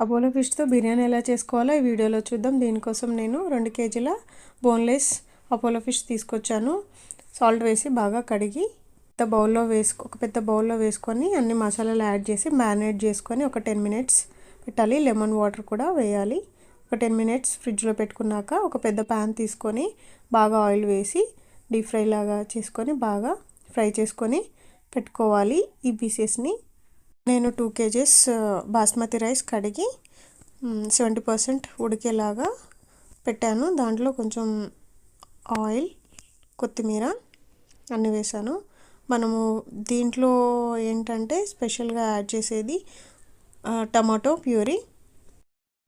Apollo ఫిష్తో biryani ఎలా చేసుకోవాలో ఈ వీడియోలో చూద్దాం. దీనికోసం నేను 2 కేజీల బోన్లెస్ అపోలో ఫిష్ తీసుకొచ్చాను. సాల్ట్ వేసి బాగా కడిగి ఒక పెద్ద బౌల్లో వేసుకొని అన్ని మసాలాలు యాడ్ చేసి మ్యారినేట్ చేసుకొని ఒక 10 మినిట్స్ పెట్టాలి. లెమన్ వాటర్ కూడా వేయాలి. ఒక 10 మినిట్స్ ఫ్రిడ్జ్లో పెట్టుకున్నాక ఒక పెద్ద ప్యాన్ తీసుకొని బాగా ఆయిల్ వేసి డీప్ ఫ్రై లాగా చేసుకొని బాగా ఫ్రై చేసుకొని పెట్టుకోవాలి. ఈ పీసెస్ని నేను 2 కేజెస్ బాస్మతి రైస్ కడిగి 70% ఉడికేలాగా పెట్టాను. దాంట్లో కొంచెం ఆయిల్, కొత్తిమీర అన్నీ వేసాను. మనము దీంట్లో ఏంటంటే స్పెషల్గా యాడ్ చేసేది tomato puree.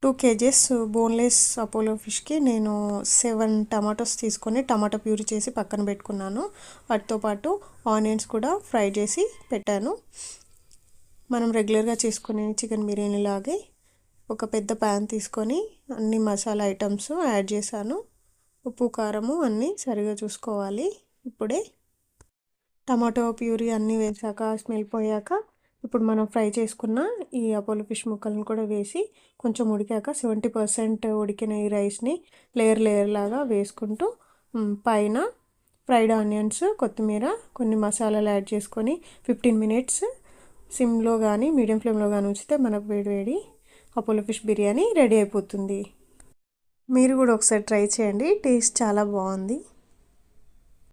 2 kgs boneless Apollo ఫిష్కి నేను 7 టమాటోస్ తీసుకొని టమాటో ప్యూరీ చేసి పక్కన పెట్టుకున్నాను. వాటితో పాటు ఆనియన్స్ కూడా ఫ్రై చేసి పెట్టాను. మనం రెగ్యులర్గా చేసుకునే చికెన్ బిర్యానీ లాగే ఒక పెద్ద ప్యాన్ తీసుకొని అన్ని మసాలా ఐటమ్స్ యాడ్ చేశాను. ఉప్పు, కారము అన్నీ సరిగా చూసుకోవాలి. ఇప్పుడే టమాటో ప్యూరీ అన్నీ వేసాక స్మెల్ పోయాక ఇప్పుడు మనం ఫ్రై చేసుకున్న ఈ అపోలో ఫిష్ ముక్కలను కూడా వేసి కొంచెం ఉడికాక 70% ఉడికిన ఈ రైస్ని లేయర్ లాగా వేసుకుంటూ పైన ఫ్రైడ్ ఆనియన్స్, కొత్తిమీర, కొన్ని మసాలాలు యాడ్ చేసుకొని 15 మినిట్స్ సిమ్లో కానీ మీడియం ఫ్లేమ్లో కానీ ఉంచితే మనకు వేడి అపోలో ఫిష్ బిర్యానీ రెడీ అయిపోతుంది. మీరు కూడా ఒకసారి ట్రై చేయండి. టేస్ట్ చాలా బాగుంది.